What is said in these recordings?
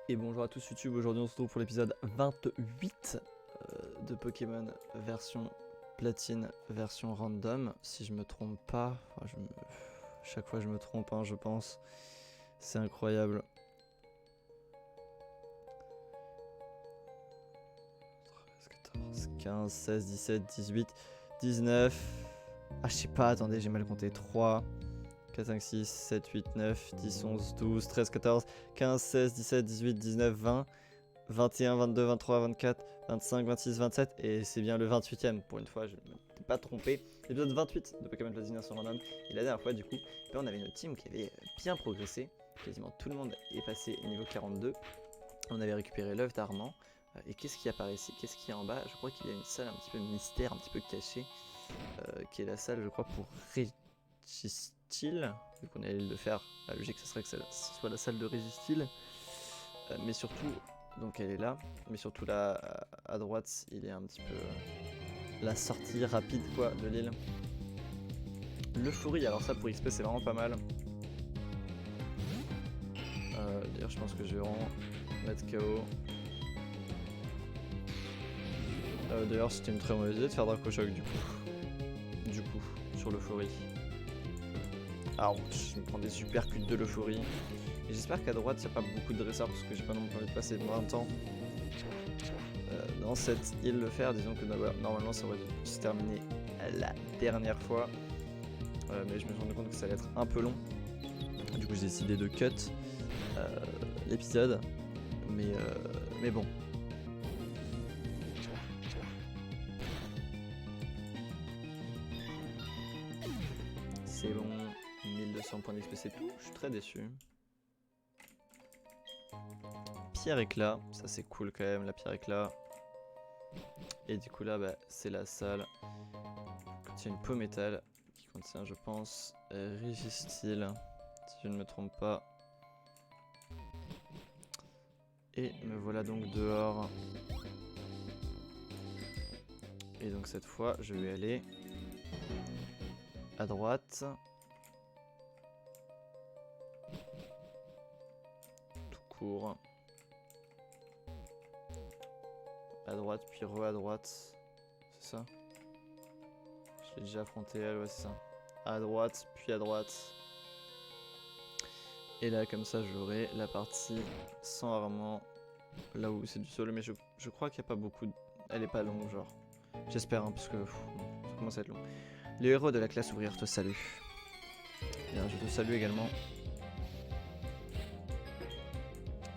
Et bonjour à tous YouTube, aujourd'hui on se retrouve pour l'épisode 28 de Pokémon version platine, version random, si je me trompe pas, chaque fois je me trompe hein, je pense, c'est incroyable. 13, 14, 15, 16, 17, 18, 19, ah je sais pas, attendez j'ai mal compté, 3, 4, 5, 6, 7, 8, 9, 10, 11, 12, 13, 14, 15, 16, 17, 18, 19, 20, 21, 22, 23, 24, 25, 26, 27 et c'est bien le 28ème pour une fois, je ne m'étais pas trompé. L'épisode 28 de Pokémon Platine version random et la dernière fois du coup, on avait une team qui avait bien progressé, quasiment tout le monde est passé niveau 42, on avait récupéré l'œuf d'Armand et qu'est-ce qui apparaît ici, qu'est-ce qu'il y a en bas? Je crois qu'il y a une salle un petit peu mystère, un petit peu cachée, qui est la salle je crois pour Régistil, vu qu'on allait le faire, la logique ce serait que ce soit la salle de Régistil, mais surtout, donc elle est là, mais surtout là à droite il y a un petit peu la sortie rapide quoi de l'île. L'euphorie, alors ça pour XP c'est vraiment pas mal. D'ailleurs je pense que je vais vraiment mettre KO. D'ailleurs c'était une très mauvaise idée de faire Dracochoc du coup, sur l'euphorie. Ah je me prends des super cuts de l'euphorie. Et j'espère qu'à droite il n'y a pas beaucoup de dresseurs parce que j'ai pas non plus envie de passer 20 ans dans cette île le faire. Disons que normalement ça aurait dû se terminer la dernière fois. Mais je me suis rendu compte que ça allait être un peu long. Du coup j'ai décidé de cut l'épisode. Mais bon. C'est bon. 1200 points d'XP c'est tout. Je suis très déçu. Pierre éclat, ça c'est cool quand même la pierre éclat. Et du coup là bah, c'est la salle qui contient une peau métal qui contient je pense Régistil si je ne me trompe pas. Et me voilà donc dehors. Et donc cette fois je vais aller à droite. Tout court. À droite puis à droite, c'est ça? Je l'ai déjà affronté elle, ouais c'est ça. À droite puis à droite. Et là comme ça j'aurai la partie sans Armand, là où c'est du solo, mais je crois qu'il n'y a pas beaucoup, elle est pas longue genre. J'espère hein, parce que ça commence à être long. Les héros de la classe ouvrière te saluent. Bien, je te salue également.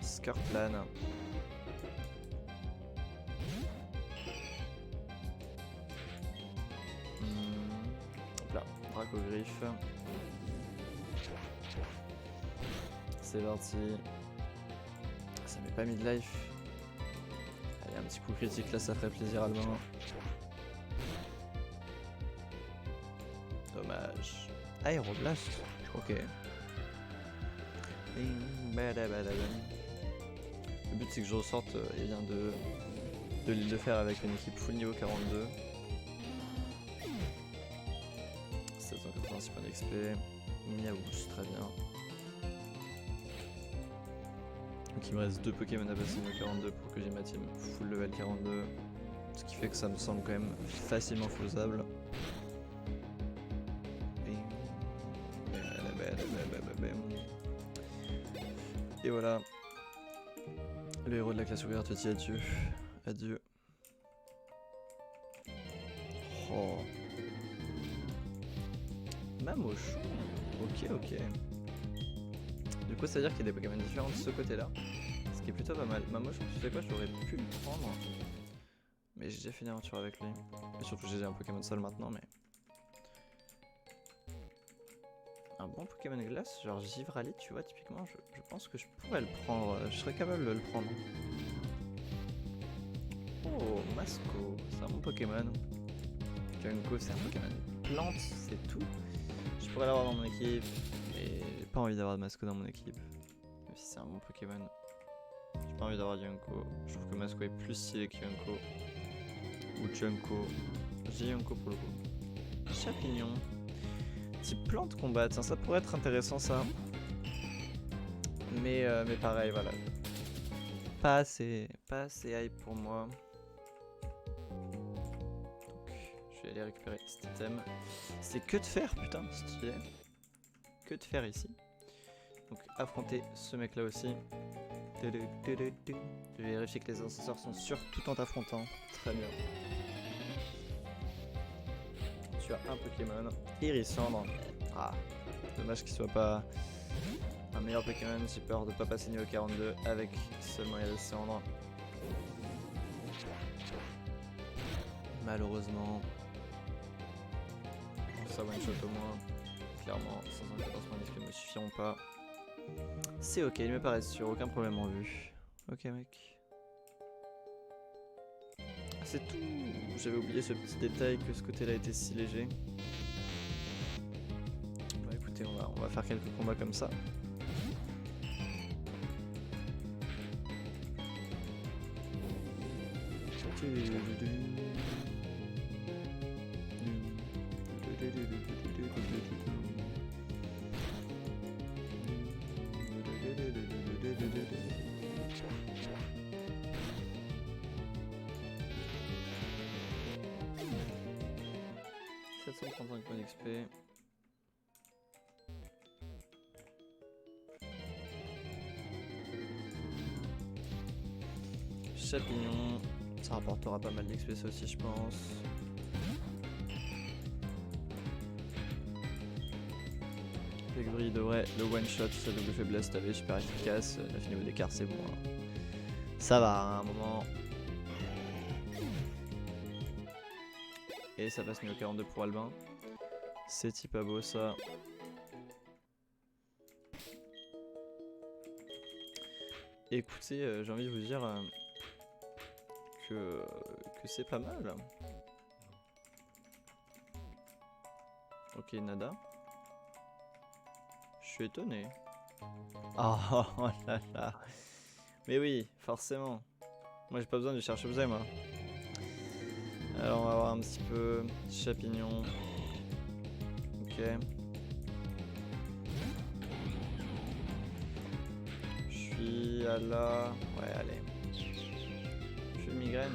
Scarplan. Hop là, Dracogriffe. C'est parti. Ça m'est pas mis de life. Allez, un petit coup critique là, ça ferait plaisir à l'humain. Dommage. Aéroblast. Ok. Le but c'est que je ressorte et bien de l'île de fer avec une équipe full niveau 42. 786 points d'XP. Miaouche, très bien. Donc il me reste 2 Pokémon à passer niveau 42 pour que j'ai ma team full level 42. Ce qui fait que ça me semble quand même facilement faisable. Et voilà. Le héros de la classe ouverte te dit adieu. Adieu. Oh. Mamoche. Ok. Du coup ça veut dire qu'il y a des Pokémon différents de ce côté là. Ce qui est plutôt pas mal. Mamoche, tu sais quoi, j'aurais pu le prendre. Mais j'ai déjà fait une aventure avec lui. Et surtout j'ai un Pokémon seul maintenant mais... Un bon Pokémon glace, genre Givrali, tu vois, typiquement, je pense que je pourrais le prendre, je serais capable de le prendre. Oh, Masco, c'est un bon Pokémon. Junko, c'est un Pokémon plante, c'est tout. Je pourrais l'avoir dans mon équipe, mais j'ai pas envie d'avoir de Masco dans mon équipe. Même si c'est un bon Pokémon. J'ai pas envie d'avoir Junko. Je trouve que Masco est plus stylé que Junko. Ou Junko. J'ai Junko pour le coup. Chapignon. Type plante combat, ça pourrait être intéressant ça. Mais pareil, voilà. pas assez hype pour moi. Donc, je vais aller récupérer cet item. C'est que de fer, putain, stylé. Que de fer ici. Donc affronter ce mec là aussi. Je vais vérifier que les ascenseurs sont sûrs tout en t'affrontant. Très bien. Tu as un Pokémon. Hérissandre. Ah, dommage qu'il soit pas un meilleur Pokémon. J'ai peur de pas passer niveau 42 avec seulement Hérissandre. Malheureusement. Ça one shot au moins. Clairement, 514 points d'XP ne me suffiront pas. C'est ok, il me paraît sûr, aucun problème en vue. Ok mec. C'est tout. J'avais oublié ce petit détail que ce côté là était si léger. Bah écoutez, on va faire quelques combats comme ça. Points d'XP. Champignon, ça rapportera pas mal d'XP ça aussi je pense. Pegri devrait le one shot, sa double faiblesse, t'avais super efficace, 9 niveaux d'écart c'est bon. Hein. Ça va à un moment. Et ça passe niveau 42 pour Albin. C'est pas beau ça. Écoutez, j'ai envie de vous dire que c'est pas mal. Ok, nada. Je suis étonné. Oh, oh là là. Mais oui, forcément. Moi j'ai pas besoin de chercher objet moi. Alors on va voir un petit peu. Champignon. Ok. Je suis à la... Ouais, allez. Je suis migraine.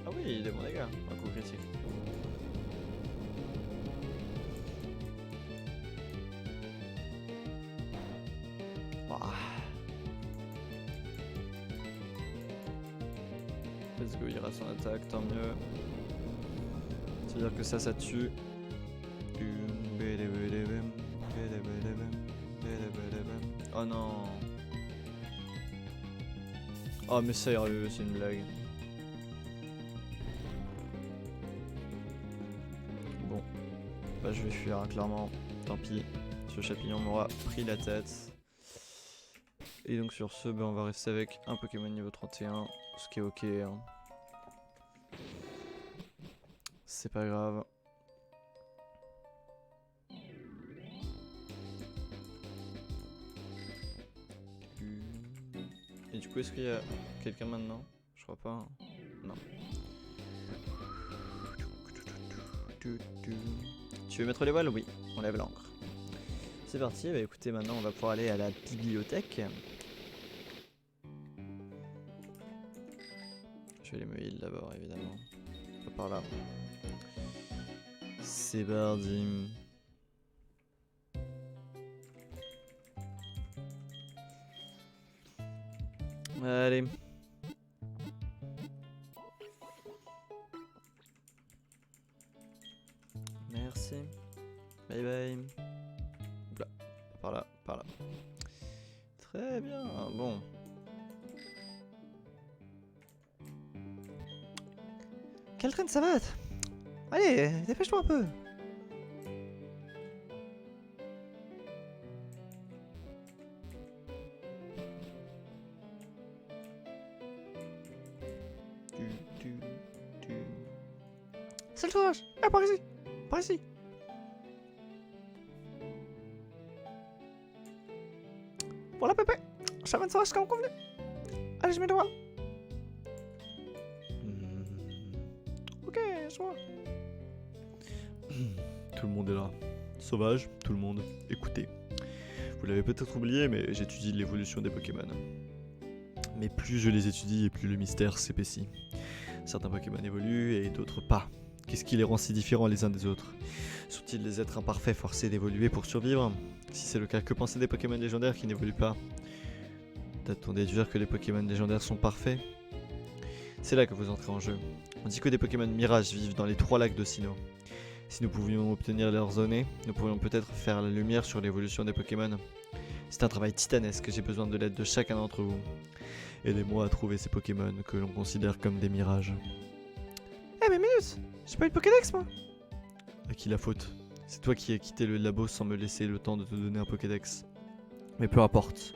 Ah oui, il est bon dégâts. Un coup critique. Ouah. Let's go, il rate son attaque, tant mieux. C'est-à-dire que ça tue. Oh non. Oh mais sérieux, c'est une blague. Bon. Bah je vais fuir, hein, clairement. Tant pis. Ce champignon m'aura pris la tête. Et donc sur ce, bah, on va rester avec un Pokémon niveau 31. Ce qui est ok. Hein. C'est pas grave. Et du coup, est-ce qu'il y a quelqu'un maintenant? Je crois pas. Hein. Non. Tu veux mettre les voiles? Oui, on lève l'ancre. C'est parti, bah écoutez, maintenant on va pouvoir aller à la bibliothèque. Je vais aller me heal d'abord, évidemment. Pas par là. C'est parti. Allez. Merci. Bye bye. Oula. Par là, par là. Très bien. Bon. Quelle traîne ça va? Allez, dépêche-toi un peu. C'est le sauvage. Ah, par ici. Par ici. Voilà, Pépé. Chaman sauvage comme convenu. Allez, je mets devant. Ok, je vois. Tout le monde est là. Sauvage, tout le monde. Écoutez. Vous l'avez peut-être oublié, mais j'étudie l'évolution des Pokémon. Mais plus je les étudie et plus le mystère s'épaissit. Certains Pokémon évoluent et d'autres pas. Qu'est-ce qui les rend si différents les uns des autres? Sont-ils des êtres imparfaits forcés d'évoluer pour survivre? Si c'est le cas, que penser des Pokémon légendaires qui n'évoluent pas? Doit-on déduire que les Pokémon légendaires sont parfaits? C'est là que vous entrez en jeu. On dit que des Pokémon Mirage vivent dans les 3 lacs de Sinnoh. Si nous pouvions obtenir leurs données, nous pourrions peut-être faire la lumière sur l'évolution des Pokémon. C'est un travail titanesque, j'ai besoin de l'aide de chacun d'entre vous. Aidez-moi à trouver ces Pokémon que l'on considère comme des mirages. Eh mais minute, j'ai pas eu de Pokédex moi. À qui la faute? C'est toi qui as quitté le labo sans me laisser le temps de te donner un Pokédex. Mais peu importe.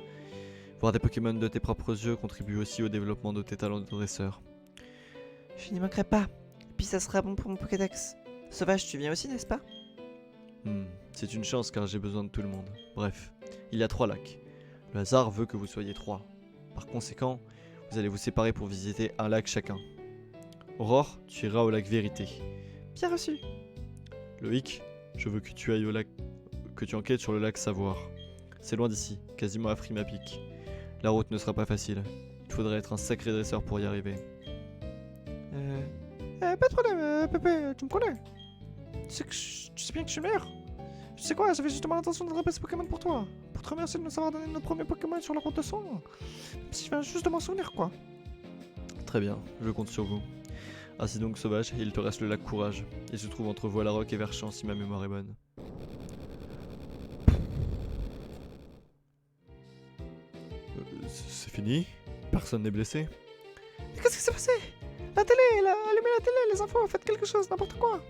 Voir des Pokémon de tes propres yeux contribue aussi au développement de tes talents de dresseur. Je n'y manquerai pas. Et puis ça sera bon pour mon Pokédex. Sauvage, tu viens aussi, n'est-ce pas? C'est une chance car j'ai besoin de tout le monde. Bref, il y a 3 lacs. Le hasard veut que vous soyez 3. Par conséquent, vous allez vous séparer pour visiter un lac chacun. Aurore, tu iras au lac Vérité. Bien reçu. Loïc, je veux que tu ailles au lac... que tu enquêtes sur le lac Savoir. C'est loin d'ici, quasiment à Frimapic. La route ne sera pas facile. Il faudrait être un sacré dresseur pour y arriver. Pas de problème, Pépé, tu me connais. Tu sais bien que je suis le meilleur. Tu sais quoi, j'avais justement l'intention d'attraper ce Pokémon pour toi. Pour te remercier de nous avoir donné notre premier Pokémon sur la route de sang. Même si je viens juste de m'en souvenir, quoi. Très bien, je compte sur vous. Ainsi donc, Sauvage, il te reste le lac Courage. Il se trouve entre Voilaroc et Verchamp si ma mémoire est bonne. C'est fini? Personne n'est blessé? Qu'est-ce qui s'est passé? La télé, allumez la télé, les infos, faites quelque chose, n'importe quoi.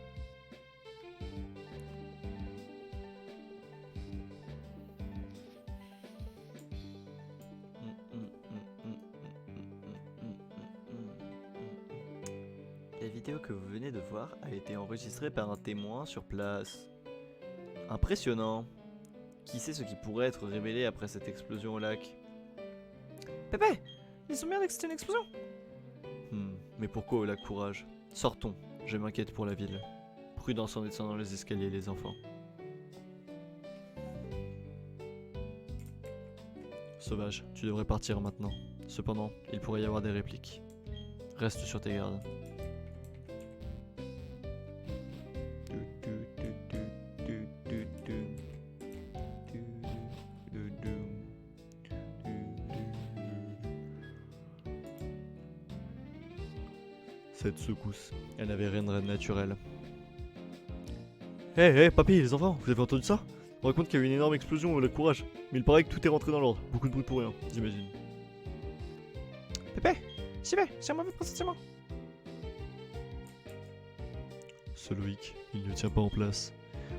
La vidéo que vous venez de voir a été enregistrée par un témoin sur place. Impressionnant. Qui sait ce qui pourrait être révélé après cette explosion au lac? Pépé, ils ont bien dit que c'était une explosion. Mais pourquoi au lac Courage? Sortons, je m'inquiète pour la ville. Prudence en descendant les escaliers, les enfants. Sauvage, tu devrais partir maintenant. Cependant, il pourrait y avoir des répliques. Reste sur tes gardes. Cette secousse, elle n'avait rien de naturel. Hé, papy, les enfants, vous avez entendu ça? On raconte qu'il y a eu une énorme explosion au lac Courage, mais il paraît que tout est rentré dans l'ordre. Beaucoup de bruit pour rien, j'imagine. Pépé, j'y vais, j'ai un mauvais pressentiment. Ce Loïc, il ne tient pas en place.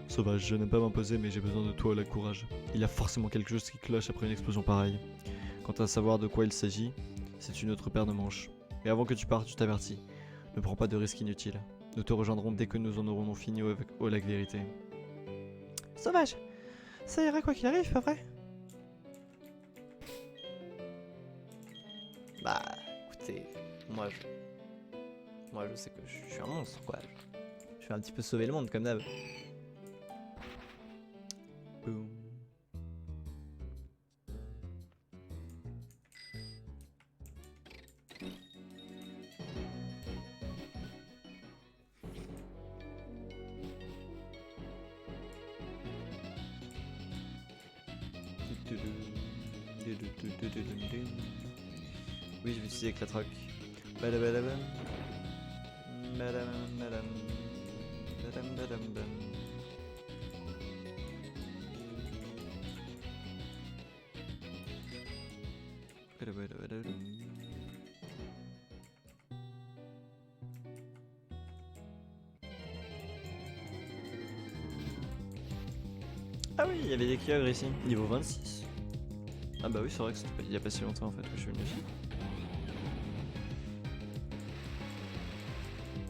Sauvage, je n'aime pas m'imposer, mais j'ai besoin de toi au lac Courage. Il y a forcément quelque chose qui cloche après une explosion pareille. Quant à savoir de quoi il s'agit, c'est une autre paire de manches. Mais avant que tu partes, je t'avertis. Ne prends pas de risques inutiles. Nous te rejoindrons dès que nous en aurons fini au lac Vérité. Sauvage, ça ira quoi qu'il arrive, pas vrai? Bah, écoutez, moi je sais que je suis un monstre, quoi. Je vais un petit peu sauver le monde, comme d'hab. Boum. Oui, je vais utiliser avec la track. Badabadabam. Badam, badam. Badam, badam, bam. Badabadabadam. Ah oui, il y avait des Kyogre ici, niveau 26. Ah bah oui, c'est vrai que il y a pas si longtemps en fait que je suis venu ici.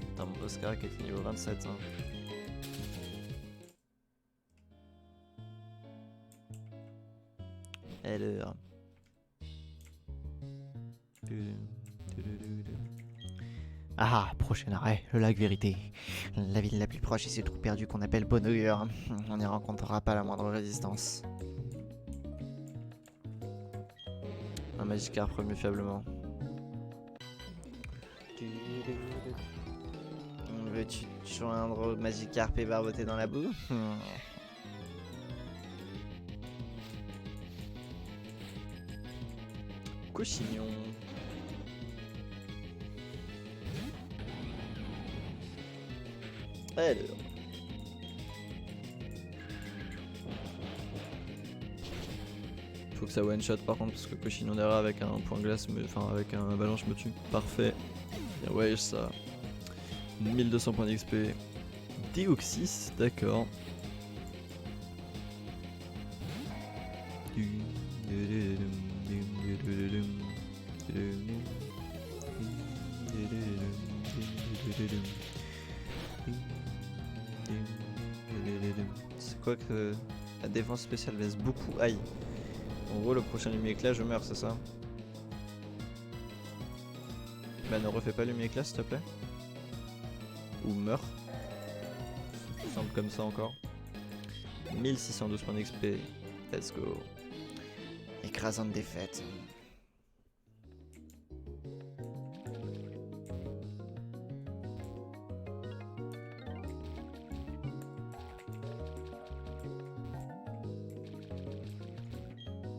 Putain, mon Oscar qui était niveau 27. Hein. Alors. Ah, prochain arrêt, le lac Vérité. La ville la plus proche est ce trou perdu qu'on appelle Bonheur. On n'y rencontrera pas la moindre résistance. Un Magikarp remis faiblement. Veux-tu te joindre au Magikarp et barboter dans la boue? Cochignon. Alors. Faut que ça one shot par contre parce que Cochignon derrière avec un point glace, enfin avec un avalanche me tue. Parfait. Bien ouais ça. 1200 points d'XP. Deoxys, d'accord. C'est quoi que la défense spéciale baisse beaucoup? Aïe. En gros, le prochain Lumiéclat, je meurs, c'est ça? Bah, ne refais pas Lumiéclat, s'il te plaît. Ou meurs. C'est plus simple comme ça encore. 1612 points d'XP. Let's go. Écrasante défaite.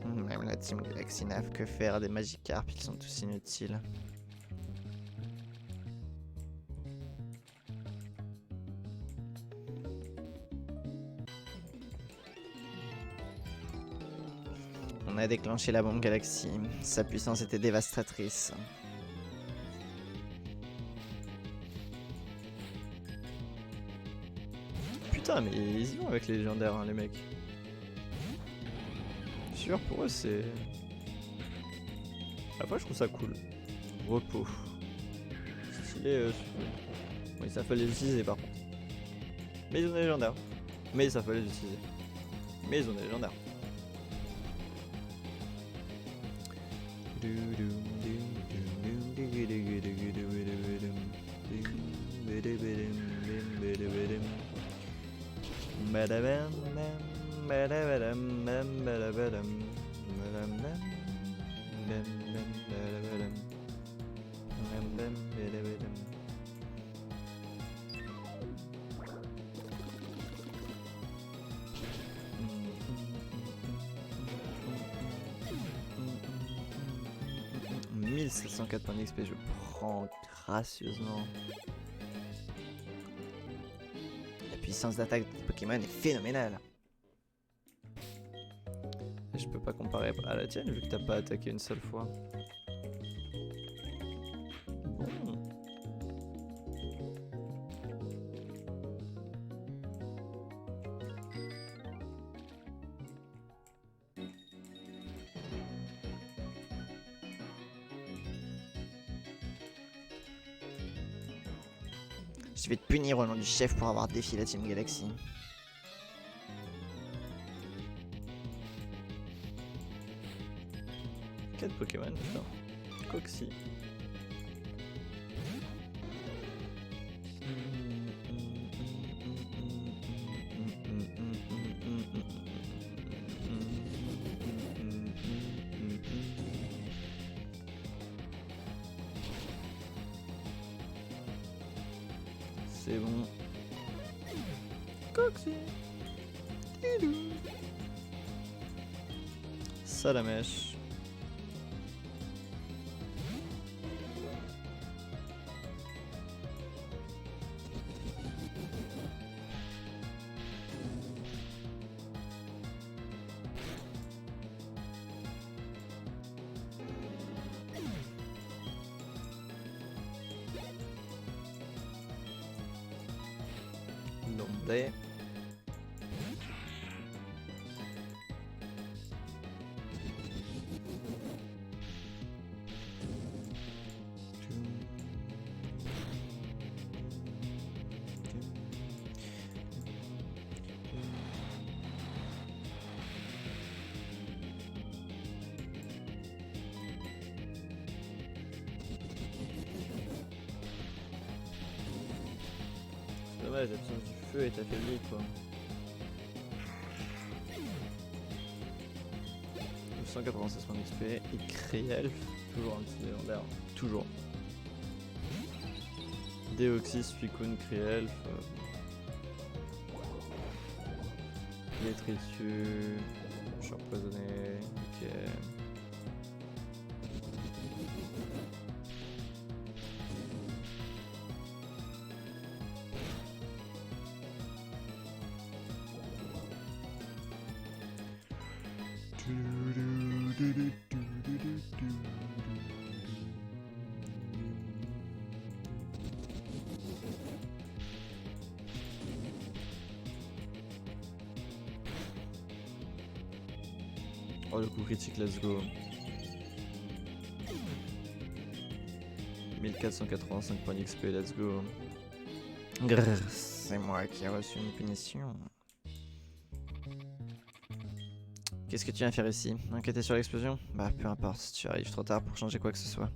Même la team Galaxy n'a que faire des Magikarp, ils sont tous inutiles. On a déclenché la bombe Galaxy, sa puissance était dévastatrice. Putain mais ils y vont avec les légendaires hein, les mecs. Sûr pour eux c'est... À la fois je trouve ça cool. Repos. Stylé oui ça fait les utiliser par contre. Mais ils ont des légendaires. Mais ça fait les utiliser. Mais ils ont des légendaires. « 1704 points d'XP, je prends gracieusement. La puissance d'attaque de Pokémon est phénoménale. Et je peux pas comparer à la tienne vu que t'as pas attaqué une seule fois. Bon. Je vais te punir au nom du chef pour avoir défié la Team Galaxy. Quel Pokémon, putain. Coxy. C'est bon. Coxy. Salamèche. Lombre. C'est dommage, l'absence du feu est affaiblie quoi. 196 points d'XP. Et Créelf, toujours un petit légendaire. Toujours. Deoxys, Suicune, Créelf. Létritus. Je suis empoisonné. Ok. Oh, le coup critique, let's go. 1485 points d'XP, let's go. Grrr, c'est moi qui ai reçu une punition. Qu'est-ce que tu viens faire ici? Enquêter sur l'explosion? Bah peu importe, tu arrives trop tard pour changer quoi que ce soit.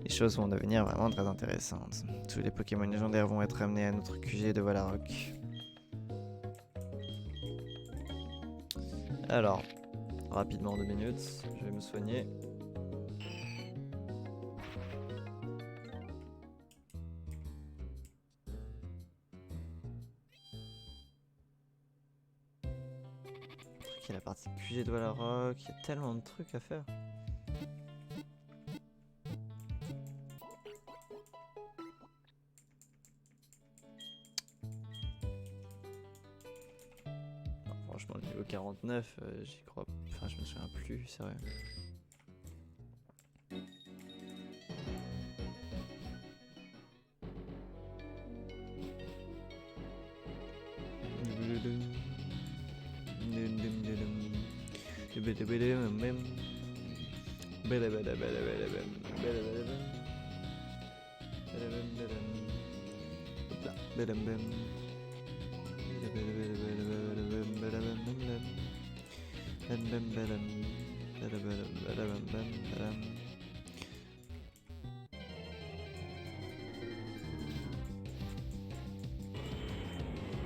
Les choses vont devenir vraiment très intéressantes. Tous les Pokémon légendaires vont être amenés à notre QG de Valaroc. Alors, rapidement 2 minutes, je vais me soigner. Ok, la partie QG de Valaroc, il y a tellement de trucs à faire. Non, franchement, le niveau 49, j'y crois. Enfin, je me souviens plus, c'est vrai.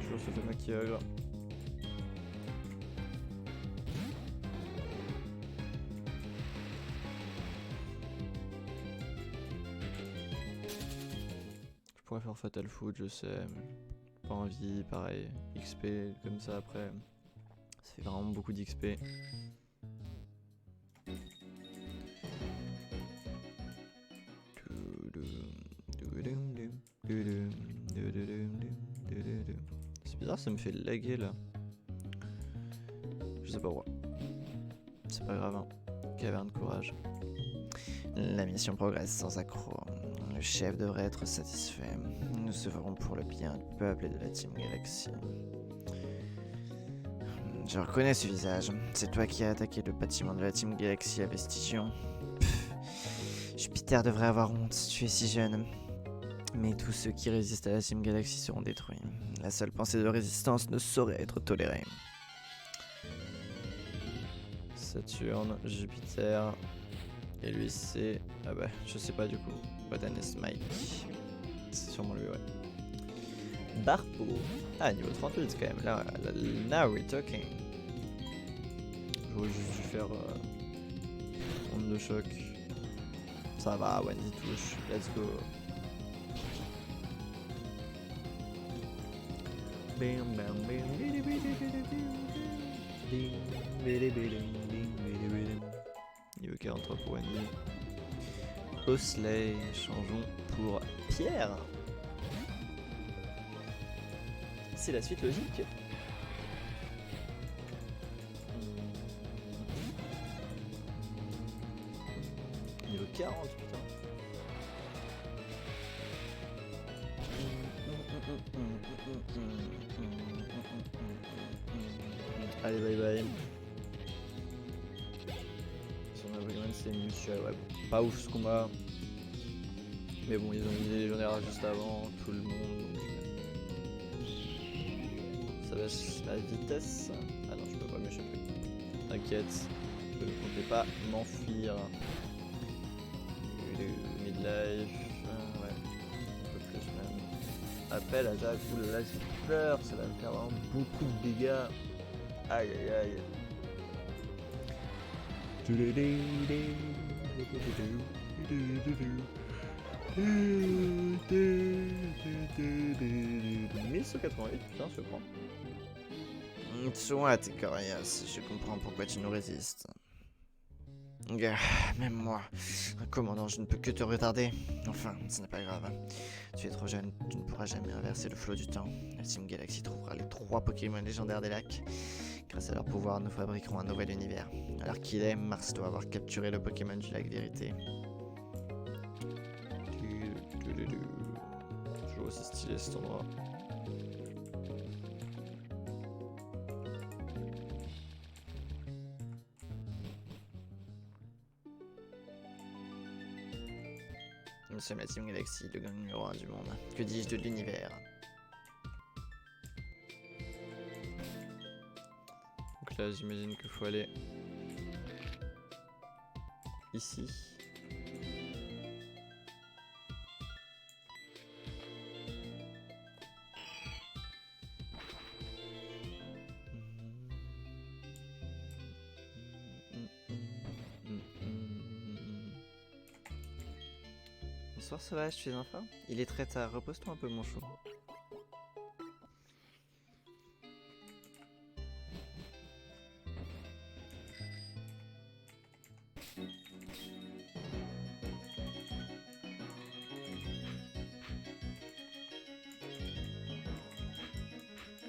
Toujours ce fait maquillage. Je pourrais faire Fatal Food, je sais, mais pas envie, pareil. XP comme ça après, ça fait vraiment beaucoup d'XP. C'est bizarre, ça me fait laguer là. Je sais pas pourquoi. C'est pas grave, hein. Caverne courage. La mission progresse sans accroc. Le chef devrait être satisfait. Nous se ferons pour le bien du peuple et de la Team Galaxy. Je reconnais ce visage. C'est toi qui as attaqué le bâtiment de la Team Galaxy à Vestigion. Jupiter devrait avoir honte, tu es si jeune. Mais tous ceux qui résistent à la Team Galaxy seront détruits. La seule pensée de résistance ne saurait être tolérée. Saturne, Jupiter. Et lui c'est... Ah bah, je sais pas du coup. Botanist Mike. C'est sûrement lui, ouais. Barpo. Ah, niveau 38 quand même. Là, now we're talking. J'aurais juste dû faire... onde de choc. Ça va, Wendy touche. Let's go. Bam bam Niveau 43 pour Wendy. Osley, changeons pour Pierre. C'est la suite logique. Niveau 40, putain. Allez, bye bye. Son Everyman, c'est Mutual. Ouais, pas ouf ce combat. Mais bon, ils ont visé les légionnaires juste avant, tout le monde. Donc... ça baisse la vitesse. Ah non, je peux pas m'échapper. T'inquiète, je ne comptais pas m'enfuir. Midlife. Ouais, un peu plus même. Appel à Jacques, là j'ai peur, ça va me faire vraiment beaucoup de dégâts. Aïe aïe aïe. putain, je prends. Soit, Corias, je comprends pourquoi tu nous résistes. Même moi, un commandant, je ne peux que te retarder. Enfin, ce n'est pas grave. Tu es trop jeune, tu ne pourras jamais inverser le flot du temps. La Team Galaxy trouvera les 3 Pokémon légendaires des lacs. Grâce à leur pouvoir, nous fabriquerons un nouvel univers. Alors qu'il est, Mars doit avoir capturé le Pokémon du lac Vérité. Toujours aussi stylé cet endroit. Nous sommes la Team Galaxy, le gang numéro 1 du monde. Que dis-je de l'univers? Donc là, j'imagine qu'il faut aller ici. Bonsoir Sauvage, tu es en forme? Il est très tard, repose-toi un peu mon chou.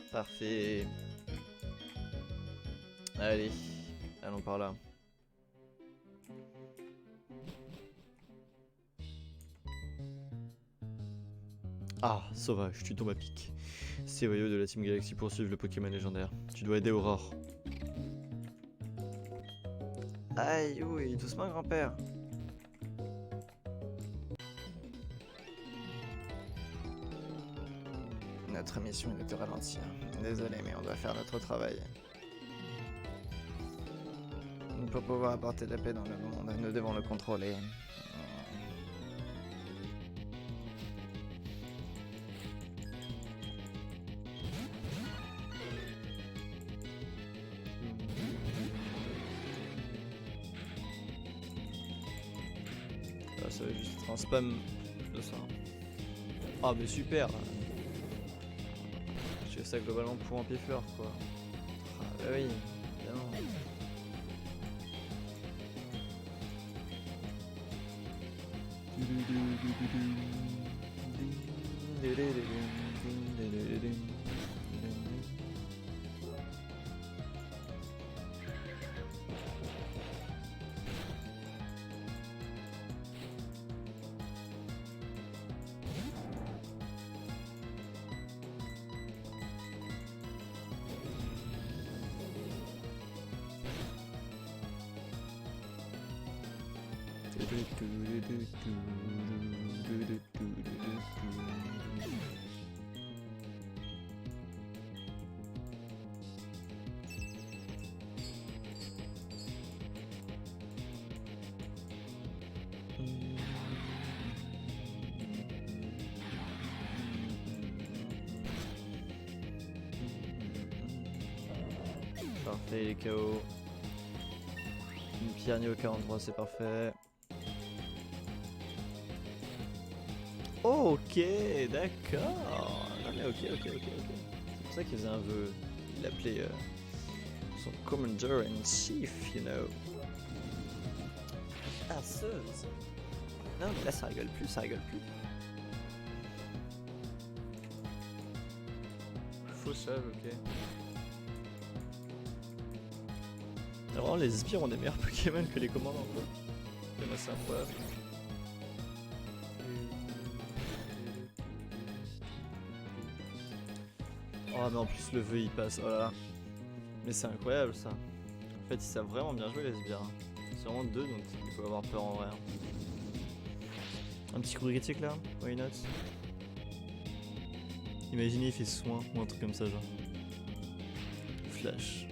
Parfait. Allez, allons par là. Ah, Sauvage, tu tombes à pic. Ces voyous de la Team Galaxy poursuivent le Pokémon légendaire. Tu dois aider Aurore. Aïe, oui, doucement grand-père. Notre mission est de te ralentir. Désolé, mais on doit faire notre travail. Pour pouvoir apporter la paix dans le monde, nous devons le contrôler. Ah, ça va juste être un spam de ça. Ah, mais super! Je fais ça globalement pour un pifleur, quoi. Ah bah oui, évidemment. Parfait, il est KO. Une pierre niveau 43, c'est parfait. Ok, d'accord. Non mais ok. C'est pour ça qu'il faisait un vœu. Il l'appelait son Commander in Chief, you know. Ah, Zeus. Non, mais là, ça rigole plus. Fauchage, ok. Vraiment, les sbires ont des meilleurs Pokémon que les commandants, quoi. C'est assez incroyable. Oh, mais en plus, le vœu il passe, oh là là. Mais c'est incroyable ça. En fait, ils savent vraiment bien jouer, les sbires. C'est vraiment deux, donc il faut avoir peur en vrai. Un petit coup critique là, why not? Imaginez, il fait soin ou un truc comme ça, genre. Flash.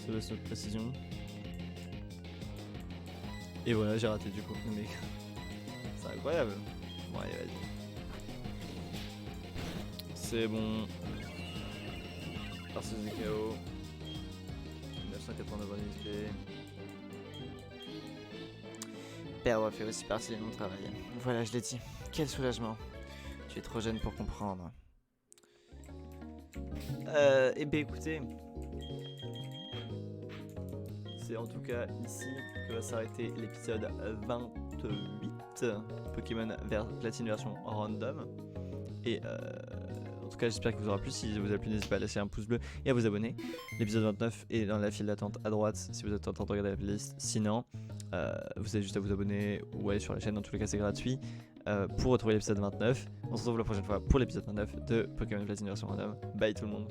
Ça laisse notre précision. Et voilà, j'ai raté du coup, le mec. C'est incroyable. Bon, allez, vas-y. C'est bon. Arceus de KO. 989 en XP. perdre fait aussi partie de mon travail. Voilà, je l'ai dit. Quel soulagement. Tu es trop jeune pour comprendre. Eh bien écoutez, c'est en tout cas ici que va s'arrêter l'épisode 28 Pokémon Platine version random. Et en tout cas j'espère qu'il vous aura plu. Si vous a plu, n'hésitez pas à laisser un pouce bleu et à vous abonner. L'épisode 29 est dans la file d'attente à droite si vous êtes en train de regarder la playlist. Sinon vous avez juste à vous abonner ou aller sur la chaîne, dans tous les cas c'est gratuit. Pour retrouver l'épisode 29. On se retrouve la prochaine fois pour l'épisode 29 de Pokémon Platine version random. Bye tout le monde.